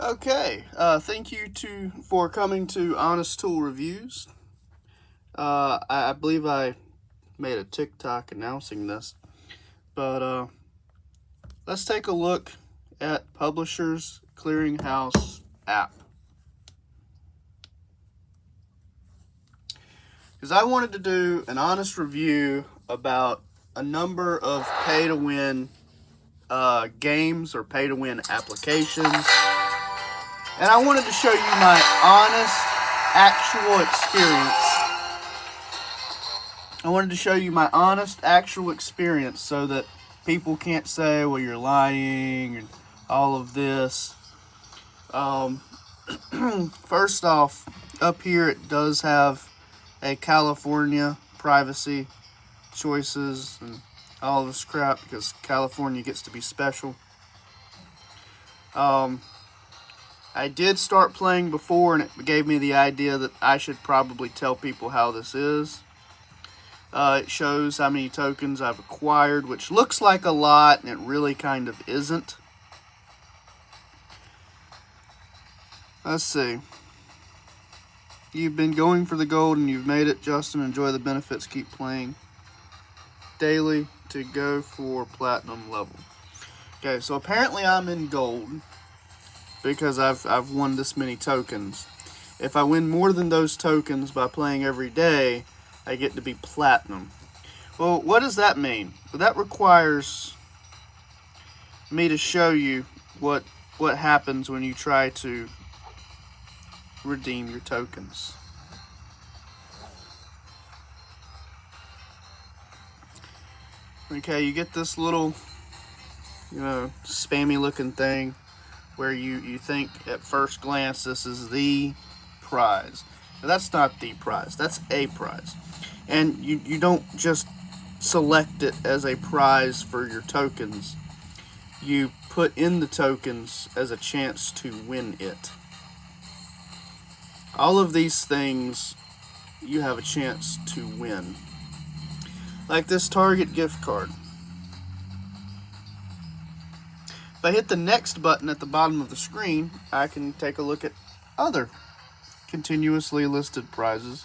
Okay, thank you for coming to Honest Tool Reviews. I believe I made a TikTok announcing this, but let's take a look at Publishers Clearinghouse app. Because I wanted to do an honest review about a number of pay-to-win games or pay-to-win applications. And I wanted to show you my honest, actual experience. I wanted to show you my honest, actual experience so that people can't say, well, you're lying and all of this. First off, up here it does have a California privacy choices and all this crap because California gets to be special. I did start playing before and it gave me the idea that I should probably tell people how this is. It shows how many tokens I've acquired, which looks like a lot, and it really kind of isn't. Let's see. You've been going for the gold and you've made it. Justin, enjoy the benefits. Keep playing daily to go for platinum level. Okay, so apparently I'm in gold because I've won this many tokens. If I win more than those tokens by playing every day, I get to be platinum. Well, what does that mean? Well, that requires me to show you what happens when you try to redeem your tokens. Okay, you get this little, spammy looking thing where you think at first glance this is the prize. Now, that's not the prize, that's a prize. And you don't just select it as a prize for your tokens. You put in the tokens as a chance to win it. All of these things you have a chance to win. Like this Target gift card. If I hit the next button at the bottom of the screen, I can take a look at other continuously listed prizes.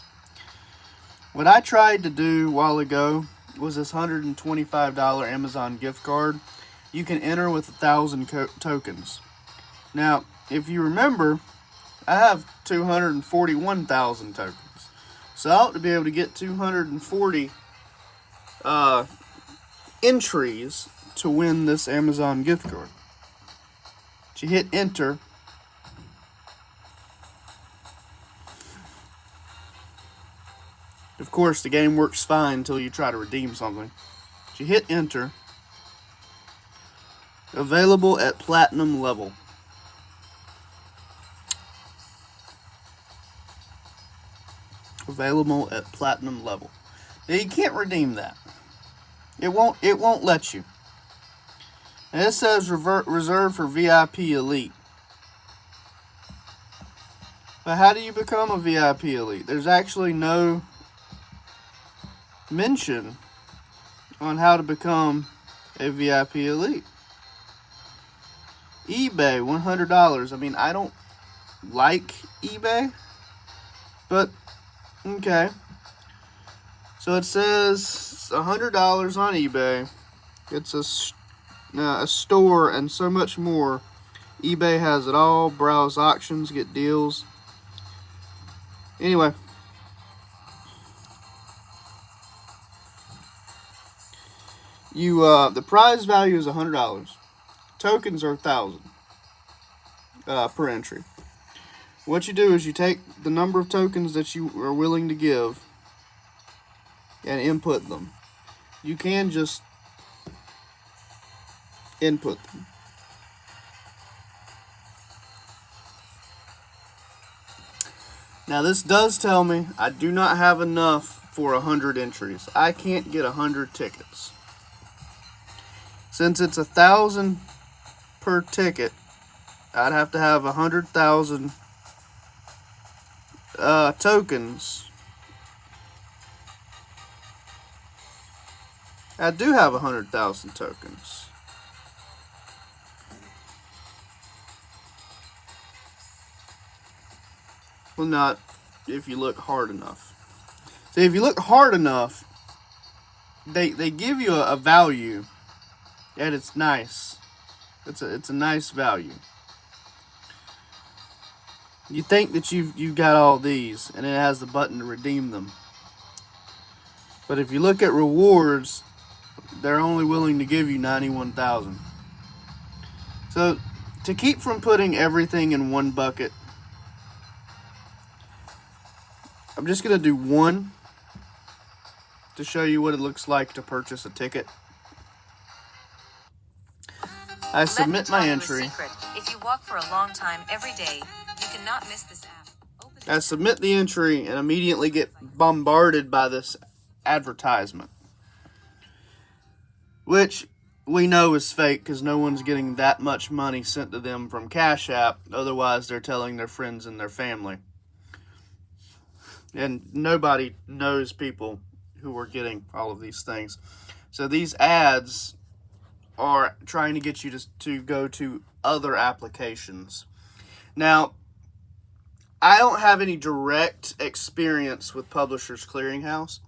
What I tried to do a while ago was this $125 Amazon gift card. You can enter with 1,000 tokens. Now, if you remember, I have 241,000 tokens. So I ought to be able to get 240 entries to win this Amazon gift card. But you hit enter. Of course, the game works fine until you try to redeem something. But you hit enter. Available at platinum level. Available at platinum level. Now you can't redeem that. It won't let you. And it says reserved for VIP Elite. But how do you become a VIP Elite? There's actually no mention on how to become a VIP Elite. eBay, $100. I mean, I don't like eBay, but okay. So it says $100 on eBay. It's a store and so much more. eBay has it all. Browse auctions, get deals. Anyway. The prize value is $100. Tokens are 1,000 per entry. What you do is you take the number of tokens that you are willing to give and input them. You can just input them. Now this does tell me I do not have enough for 100 entries. I can't get 100 tickets. Since it's 1,000 per ticket, I'd have to have 100,000 tokens. I do have 100,000 tokens. Well, not if you look hard enough. So if you look hard enough, they give you a value, and it's nice. It's a nice value. You think that you've got all these, and it has the button to redeem them. But if you look at rewards, they're only willing to give you 91,000. So to keep from putting everything in one bucket, I'm just gonna do one to show you what it looks like to purchase a ticket. I submit my entry. If you walk for a long time every day, you cannot miss this app. I submit the entry and immediately get bombarded by this advertisement, which we know is fake because no one's getting that much money sent to them from Cash App. Otherwise, they're telling their friends and their family. And nobody knows people who are getting all of these things. So these ads are trying to get you to go to other applications. Now, I don't have any direct experience with Publishers Clearinghouse,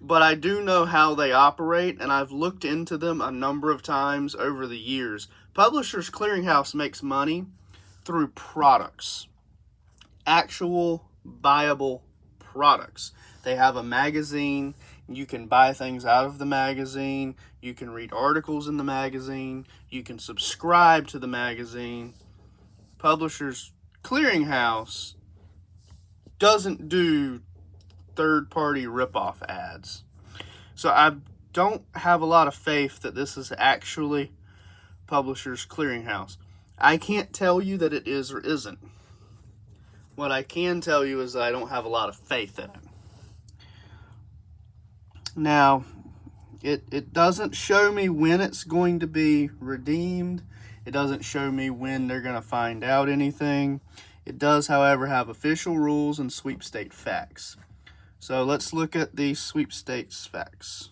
but I do know how they operate, and I've looked into them a number of times over the years. Publishers Clearinghouse makes money through products, actual buyable products. They have a magazine. You can buy things out of the magazine. You can read articles in the magazine. You can subscribe to the magazine. Publishers Clearinghouse doesn't do third-party ripoff ads. So I don't have a lot of faith that this is actually Publishers Clearinghouse. I can't tell you that it is or isn't. What I can tell you is that I don't have a lot of faith in it. Now, it doesn't show me when it's going to be redeemed. It doesn't show me when they're going to find out anything. It does, however, have official rules and sweepstakes facts. So let's look at the sweepstakes facts.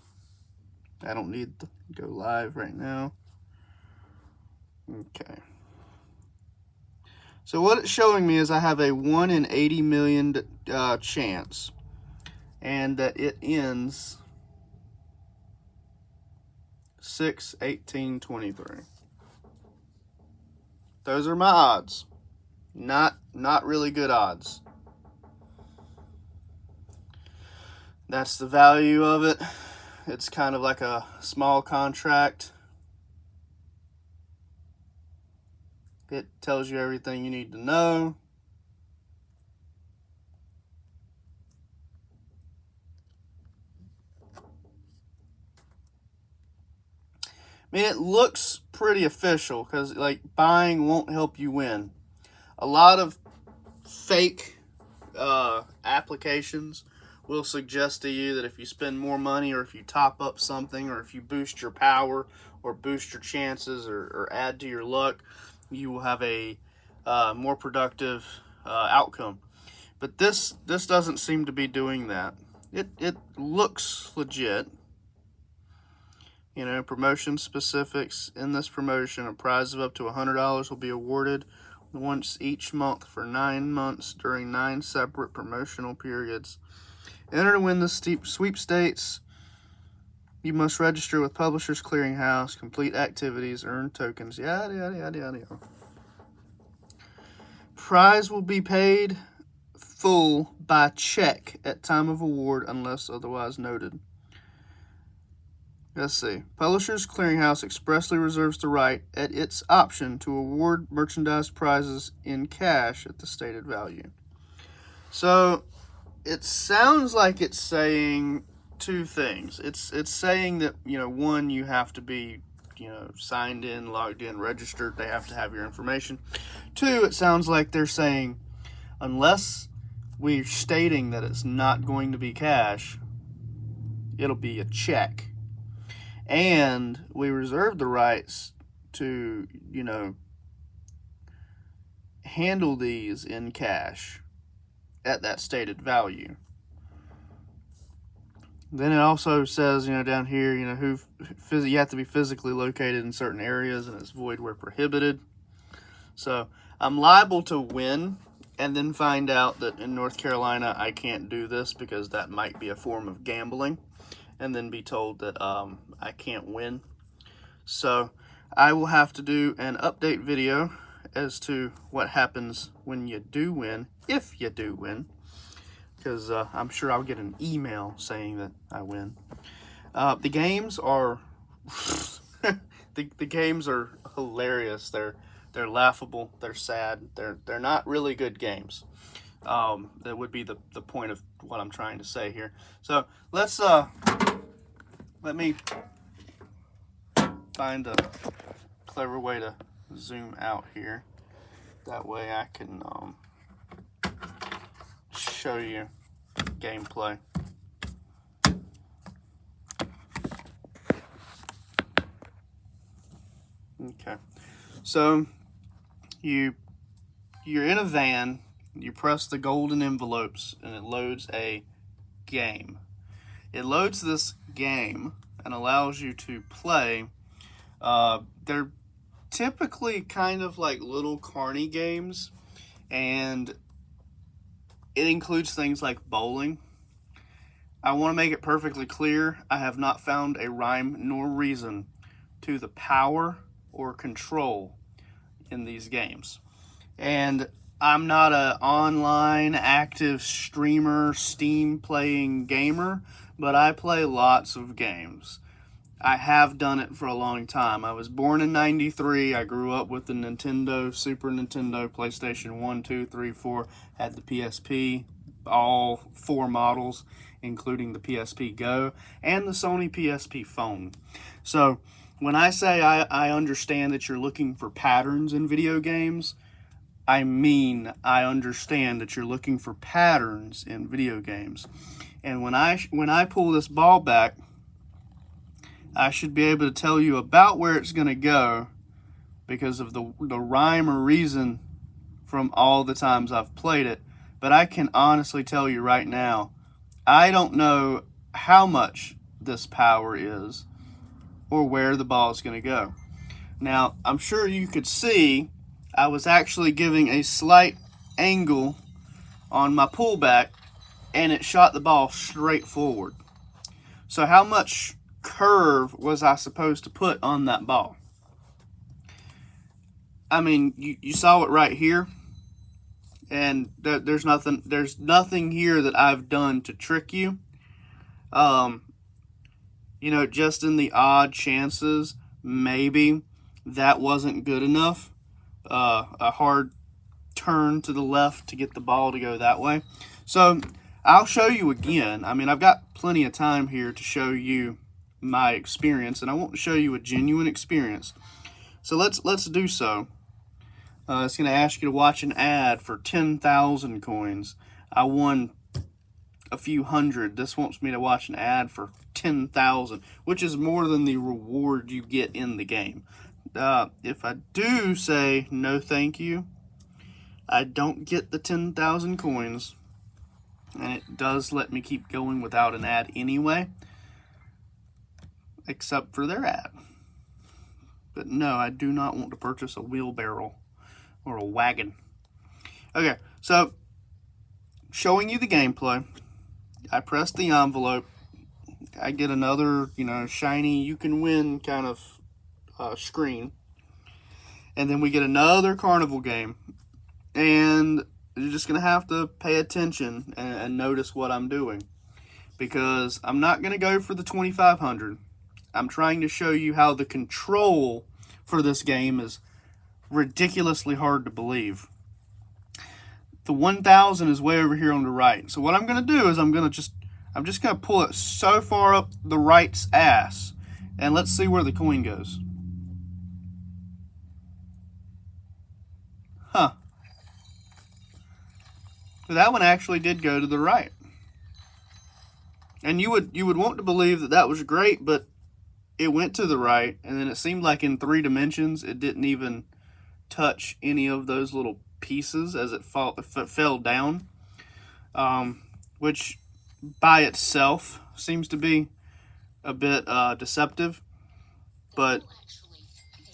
I don't need to go live right now. Okay. So what it's showing me is I have a 1 in 80 million chance, and that it ends 6/18/23. Those are my odds. Not really good odds. That's the value of it. It's kind of like a small contract. It tells you everything you need to know. I mean, it looks pretty official because, like, buying won't help you win. A lot of fake applications will suggest to you that if you spend more money, or if you top up something, or if you boost your power or boost your chances, or add to your luck, you will have a more productive outcome. But this doesn't seem to be doing that. It looks legit. You know, promotion specifics. In this promotion, a prize of up to $100 will be awarded once each month for 9 months during 9 separate promotional periods. Enter to win the sweepstakes. You must register with Publishers Clearinghouse, complete activities, earn tokens, yada, yada, yada, yada. Prize will be paid full by check at time of award unless otherwise noted. Let's see. Publishers Clearinghouse expressly reserves the right at its option to award merchandise prizes in cash at the stated value. So it sounds like it's saying two things. It's saying that, you know, one, you have to be, you know, signed in, logged in, registered. They have to have your information. Two, it sounds like they're saying, unless we're stating that it's not going to be cash, it'll be a check. And we reserve the rights to, you know, handle these in cash at that stated value. Then it also says, you know, down here, you know, you have to be physically located in certain areas, and it's void where prohibited. So I'm liable to win and then find out that in North Carolina I can't do this because that might be a form of gambling, and then be told that I can't win. So I will have to do an update video as to what happens when you do win, if you do win, because I'm sure I'll get an email saying that I win. The games are the games are hilarious. They're laughable. They're sad. They're not really good games. That would be the point of what I'm trying to say here. So let's let me find a clever way to zoom out here. That way I can show you gameplay. Okay, so you're in a van, you press the golden envelopes, and it loads a game. It loads this game and allows you to play. They're typically kind of like little carny games, and it includes things like bowling. I want to make it perfectly clear, I have not found a rhyme nor reason to the power or control in these games. And I'm not an online active streamer, Steam playing gamer, but I play lots of games. I have done it for a long time. I was born in '93. I grew up with the Nintendo, Super Nintendo, PlayStation 1, 2, 3, 4, had the PSP, all 4 models, including the PSP Go, and the Sony PSP phone. So when I say I understand that you're looking for patterns in video games, I mean I understand that you're looking for patterns in video games. And when I pull this ball back, I should be able to tell you about where it's going to go because of the rhyme or reason from all the times I've played it. But I can honestly tell you right now, I don't know how much this power is or where the ball is going to go. Now, I'm sure you could see I was actually giving a slight angle on my pullback, and it shot the ball straight forward. So how much curve was I supposed to put on that ball? I mean, you saw it right here, and there's nothing here that I've done to trick you. You know, just in the odd chances, maybe that wasn't good enough. A hard turn to the left to get the ball to go that way. So I'll show you again. I mean, I've got plenty of time here to show you my experience, and I want to show you a genuine experience. So let's do so. It's going to ask you to watch an ad for 10,000 coins. I won a few hundred. This wants me to watch an ad for 10,000, which is more than the reward you get in the game. If I do say no thank you, I don't get the 10,000 coins, and it does let me keep going without an ad anyway, except for their ad. But no, I do not want to purchase a wheelbarrow or a wagon. Okay, so showing you the gameplay, I press the envelope, I get another, shiny you can win kind of screen, and then we get another carnival game, and you're just gonna have to pay attention and notice what I'm doing, because I'm not gonna go for the 2,500. I'm trying to show you how the control for this game is ridiculously hard to believe. The 1,000 is way over here on the right. So what I'm gonna do is I'm just gonna pull it so far up the right's ass, and let's see where the coin goes. Huh. So that one actually did go to the right. And you would want to believe that was great, but it went to the right, and then it seemed like in 3 dimensions it didn't even touch any of those little pieces as it fell down, which by itself seems to be a bit deceptive. But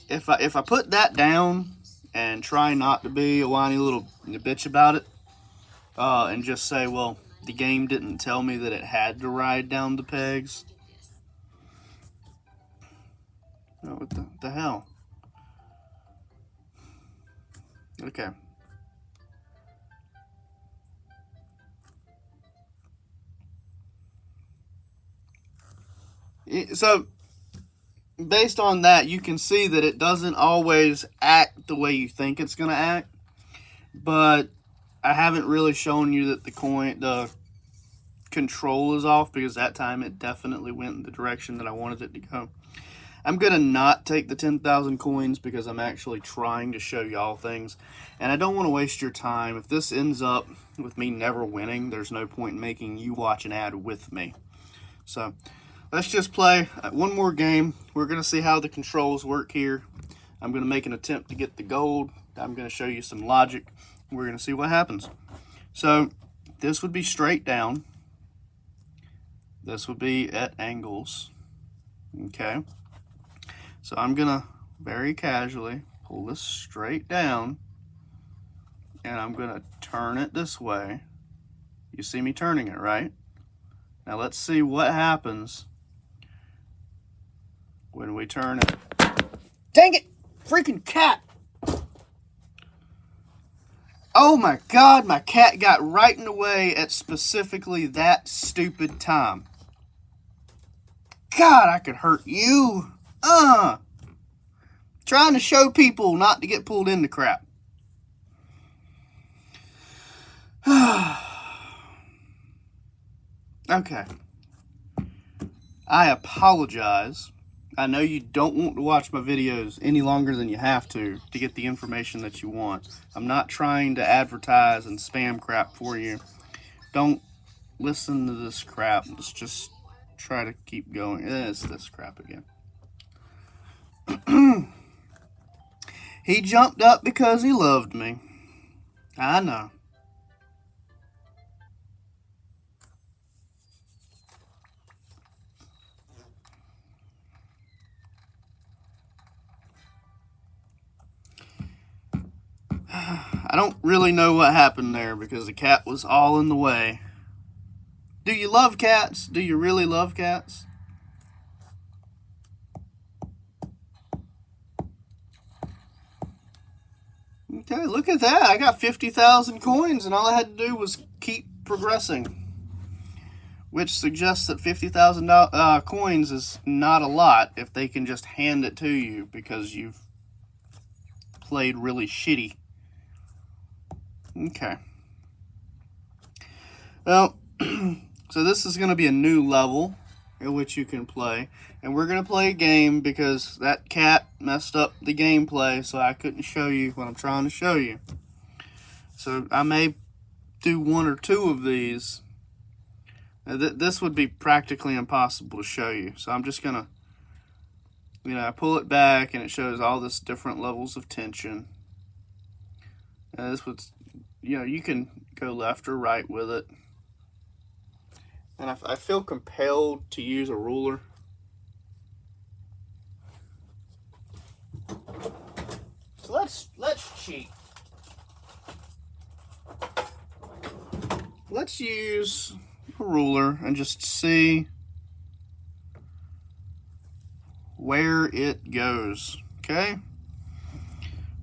if I put that down and try not to be a whiny little bitch about it, and just say, well, the game didn't tell me that it had to ride down the pegs. Oh, what the hell? Okay. So, based on that, you can see that it doesn't always act the way you think it's going to act. But I haven't really shown you that the control is off, because that time it definitely went in the direction that I wanted it to go. I'm going to not take the 10,000 coins because I'm actually trying to show y'all things. And I don't want to waste your time. If this ends up with me never winning, there's no point in making you watch an ad with me. So, let's just play one more game. We're going to see how the controls work here. I'm going to make an attempt to get the gold. I'm going to show you some logic. We're going to see what happens. So, this would be straight down. This would be at angles. Okay. So I'm going to very casually pull this straight down, and I'm going to turn it this way. You see me turning it, right? Now let's see what happens when we turn it. Dang it! Freaking cat! Oh my God, my cat got right in the way at specifically that stupid time. God, I could hurt you. Trying to show people not to get pulled into crap. Okay. I apologize. I know you don't want to watch my videos any longer than you have to get the information that you want. I'm not trying to advertise and spam crap for you. Don't listen to this crap. Let's just try to keep going. It's this crap again. He jumped up because he loved me. I know. I don't really know what happened there because the cat was all in the way. Do you love cats? Do you really love cats? Okay, look at that. I got 50,000 coins, and all I had to do was keep progressing. Which suggests that 50,000 coins is not a lot if they can just hand it to you because you've played really shitty. Okay. Well, so this is going to be a new level in which you can play. And we're going to play a game because that cat messed up the gameplay, so I couldn't show you what I'm trying to show you. So I may do one or two of these. This would be practically impossible to show you. So I'm just going to, I pull it back and it shows all this different levels of tension. And this would, you can go left or right with it. And I feel compelled to use a ruler. So let's cheat. Let's use a ruler and just see where it goes. Okay?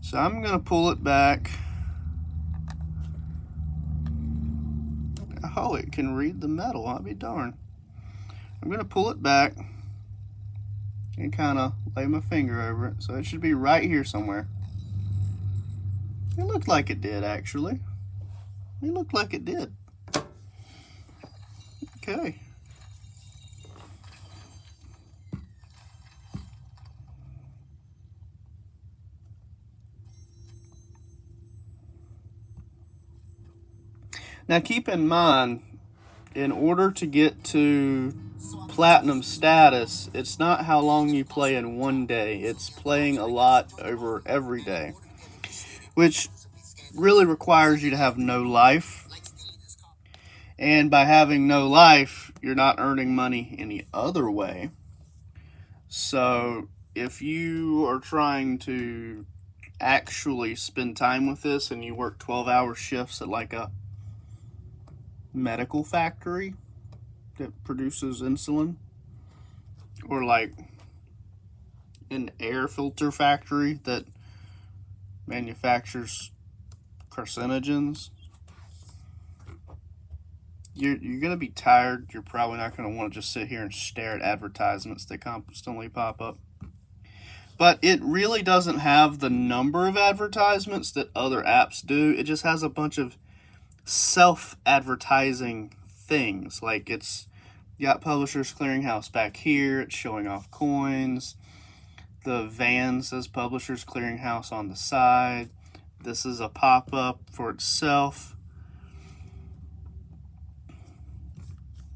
So I'm going to pull it back. Oh, it can read the metal. I'll be darned. I'm going to pull it back and kind of lay my finger over it. So it should be right here somewhere. It looked like it did, actually. It looked like it did. Okay. Now keep in mind, in order to get to platinum status, it's not how long you play in one day. It's playing a lot over every day, which really requires you to have no life. And by having no life, you're not earning money any other way. So if you are trying to actually spend time with this and you work 12-hour shifts at like a medical factory that produces insulin, or like an air filter factory that manufactures carcinogens, you're going to be tired. You're probably not going to want to just sit here and stare at advertisements that constantly pop up. But it really doesn't have the number of advertisements that other apps do. It just has a bunch of self-advertising things. Like, it's got Publishers Clearinghouse back here. It's showing off coins. The van says Publishers Clearinghouse on the side. This is a pop-up for itself.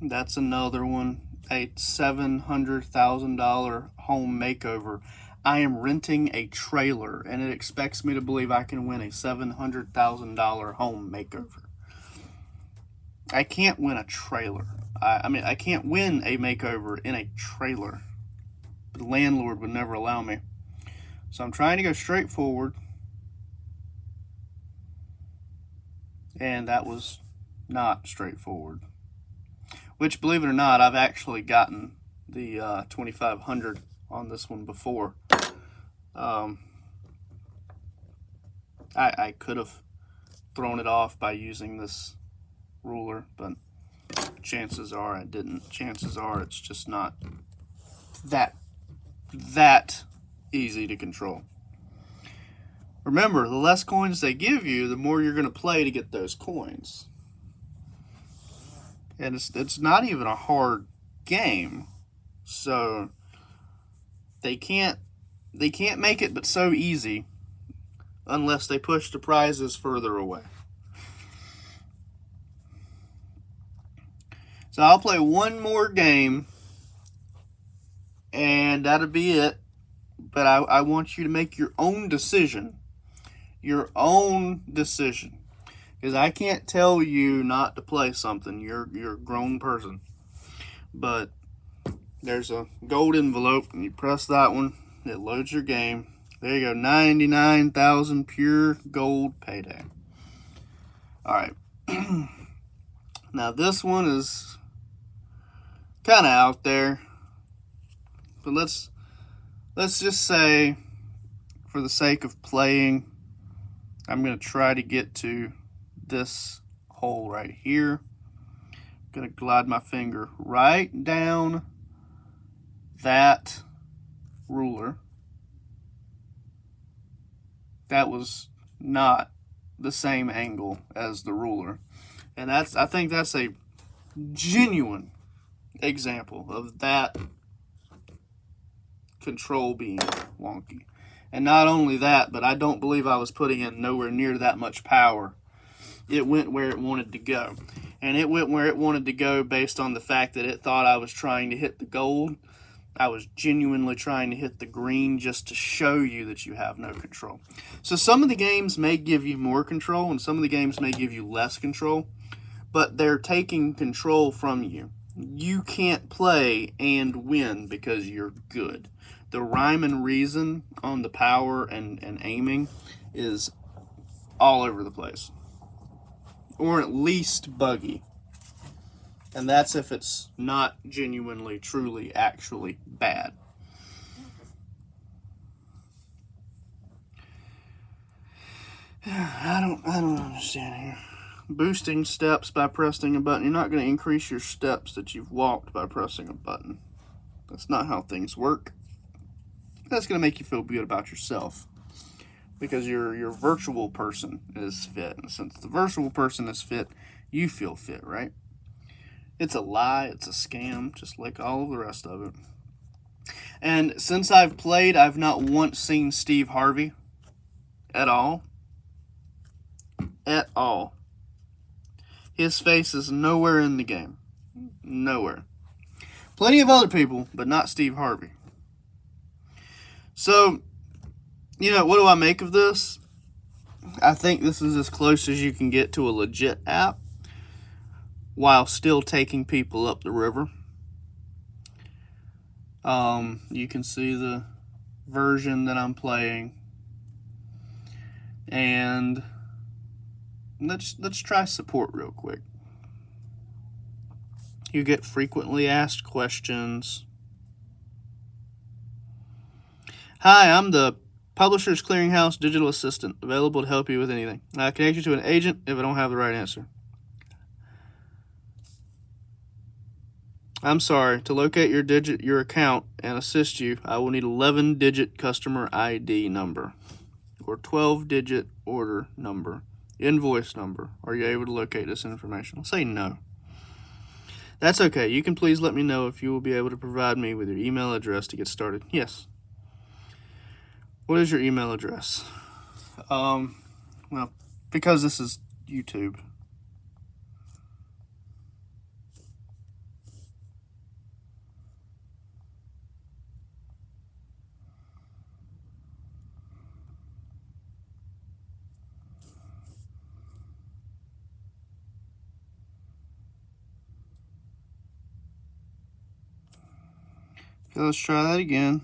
That's another one. A $700,000 home makeover. I am renting a trailer, and it expects me to believe I can win a $700,000 home makeover. I can't win a trailer. I can't win a makeover in a trailer. The landlord would never allow me. So I'm trying to go straight forward. And that was not straightforward. Which, believe it or not, I've actually gotten the 2500 on this one before. I could have thrown it off by using this ruler, but chances are I didn't. Chances are it's just not that easy to control. Remember, the less coins they give you, the more you're going to play to get those coins. And it's not even a hard game. So they can't make it but so easy unless they push the prizes further away. So I'll play one more game and that'll be it. But I want you to make your own decision. Your own decision. Because I can't tell you not to play something. You're a grown person. But there's a gold envelope, and you press that one. It loads your game. There you go. 99,000 pure gold payday. Alright. Now this one is kind of out there. But let's just say, for the sake of playing, I'm going to try to get to this hole right here. I'm going to glide my finger right down that ruler. That was not the same angle as the ruler. And I think that's a genuine example of that control being wonky. And not only that, but I don't believe I was putting in nowhere near that much power. It went where it wanted to go. And it went where it wanted to go based on the fact that it thought I was trying to hit the gold. I was genuinely trying to hit the green just to show you that you have no control. So some of the games may give you more control and some of the games may give you less control, but they're taking control from you. You can't play and win because you're good. The rhyme and reason on the power and aiming is all over the place. Or at least buggy. And that's if it's not genuinely, truly, actually bad. I don't understand here. Boosting steps by pressing a button. You're not going to increase your steps that you've walked by pressing a button. That's not how things work. That's going to make you feel good about yourself. Because your virtual person is fit. And since the virtual person is fit, you feel fit, right? It's a lie. It's a scam, just like all of the rest of it. And since I've played, I've not once seen Steve Harvey. At all. At all. His face is nowhere in the game. Nowhere. Plenty of other people, but not Steve Harvey. So, what do I make of this? I think this is as close as you can get to a legit app while still taking people up the river. You can see the version that I'm playing. And let's try support real quick. You get frequently asked questions. Hi, I'm the Publishers Clearinghouse digital assistant, available to help you with anything. I connect you to an agent if I don't have the right answer. I'm sorry, to locate your account and assist you, I will need 11-digit customer ID number or 12-digit order number, invoice number. Are you able to locate this information? I'll say no. That's okay. You can please let me know if you will be able to provide me with your email address to get started. Yes. What is your email address? Well, because this is YouTube. Okay, let's try that again.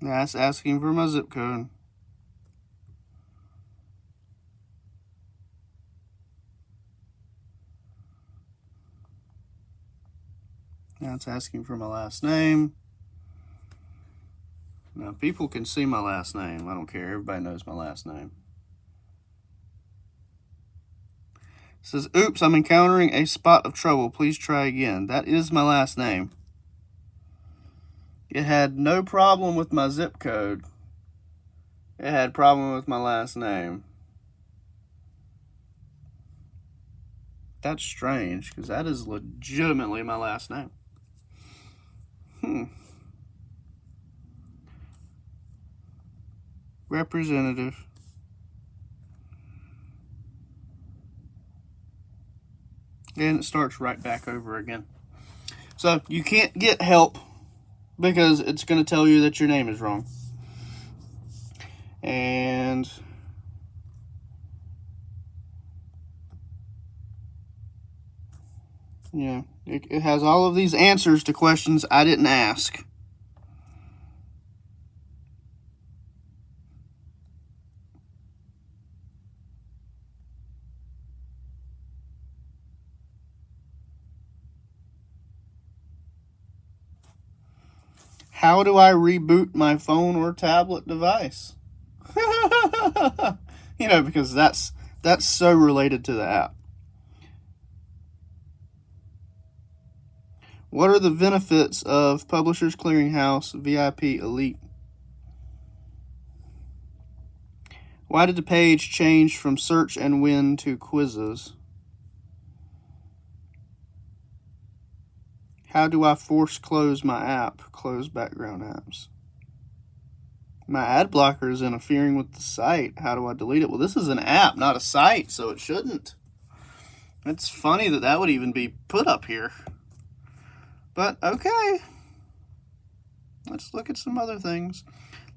That's asking for my zip code. Now it's asking for my last name. Now people can see my last name. I don't care. Everybody knows my last name. It says, oops, I'm encountering a spot of trouble. Please try again. That is my last name. It had no problem with my zip code. It had problem with my last name. That's strange, because that is legitimately my last name. Representative. And it starts right back over again. So you can't get help because it's going to tell you that your name is wrong. And yeah, it has all of these answers to questions I didn't ask. How do I reboot my phone or tablet device? Because that's so related to the app. What are the benefits of Publishers Clearinghouse VIP Elite? Why did the page change from search and win to quizzes? How do I force close my app? Close background apps. My ad blocker is interfering with the site. How do I delete it? Well, this is an app, not a site, so it shouldn't. It's funny that would even be put up here. But okay. Let's look at some other things.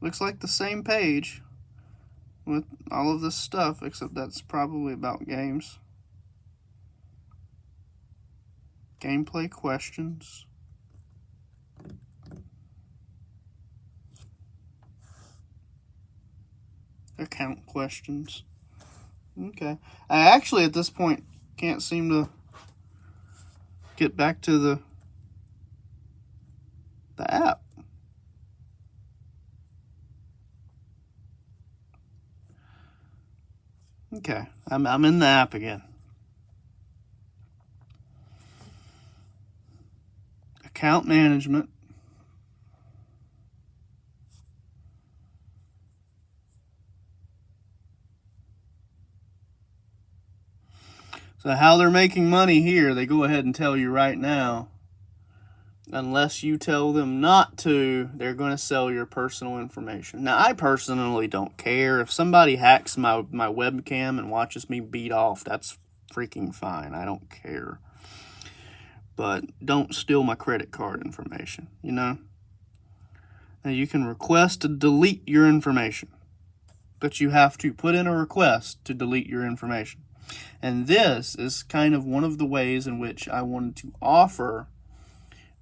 Looks like the same page with all of this stuff, except that's probably about games. Gameplay questions. Account questions. Okay. I actually, at this point, can't seem to get back to the app. Okay. I'm in the app again. Account management. So how they're making money here, they go ahead and tell you right now. Unless you tell them not to, they're going to sell your personal information. Now, I personally don't care. If somebody hacks my webcam and watches me beat off, that's freaking fine. I don't care. But don't steal my credit card information, Now, you can request to delete your information, but you have to put in a request to delete your information. And this is kind of one of the ways in which I wanted to offer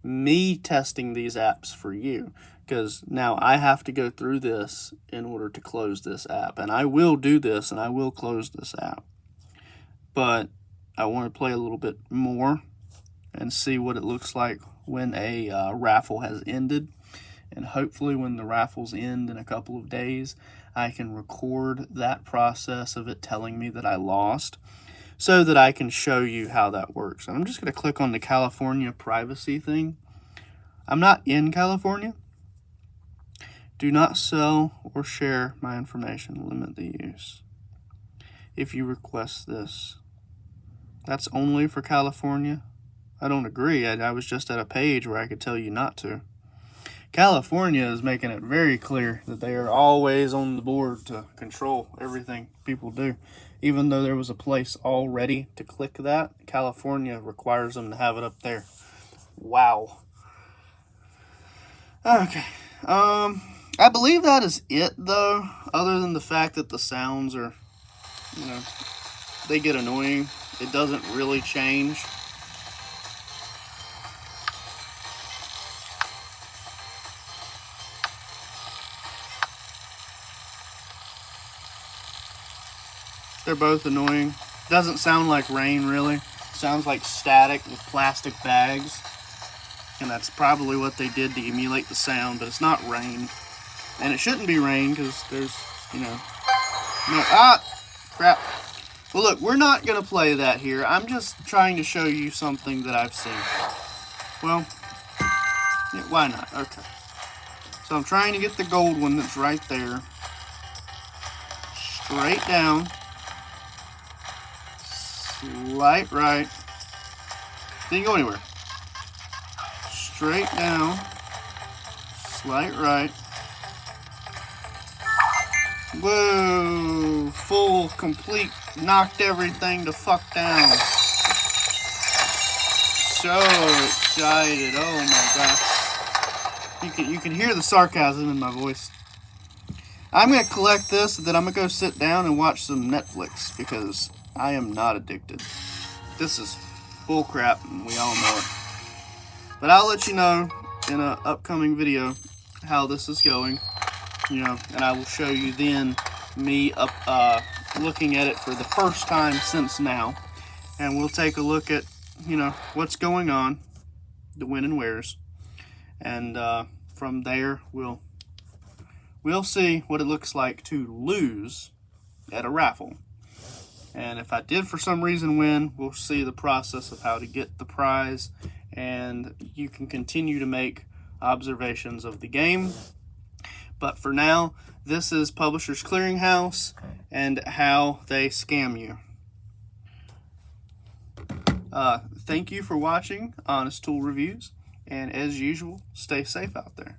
me testing these apps for you, because now I have to go through this in order to close this app, and I will do this and I will close this app, but I want to play a little bit more and see what it looks like when a raffle has ended. And hopefully when the raffles end in a couple of days, I can record that process of it telling me that I lost, so that I can show you how that works. And I'm just going to click on the California privacy thing. I'm not in California. Do not sell or share my information. Limit the use. If you request this. That's only for California. I don't agree. I was just at a page where I could tell you not to. California is making it very clear that they are always on the board to control everything people do. Even though there was a place already to click that, California requires them to have it up there. Wow. Okay. I believe that is it, though, other than the fact that the sounds are, they get annoying. It doesn't really change. They're both annoying. Doesn't sound like rain, really. Sounds like static with plastic bags. And that's probably what they did to emulate the sound, but it's not rain. And it shouldn't be rain, because there's, crap. Well, look, we're not going to play that here. I'm just trying to show you something that I've seen. Well, yeah, why not? Okay. So I'm trying to get the gold one that's right there. Straight down. Slight right. Didn't go anywhere. Straight down. Slight right. Whoa. Full, complete, knocked everything the fuck down. So excited. Oh my gosh. You can hear the sarcasm in my voice. I'm going to collect this, and then I'm going to go sit down and watch some Netflix, because I am not addicted. This is bullcrap, and we all know it. But I'll let you know in an upcoming video how this is going, and I will show you then me looking at it for the first time since now, and we'll take a look at, what's going on, the win and wears, and from there we'll see what it looks like to lose at a raffle. And if I did for some reason win, we'll see the process of how to get the prize, and you can continue to make observations of the game. But for now, this is Publishers Clearinghouse and how they scam you. Thank you for watching Honest Tool Reviews, and as usual, stay safe out there.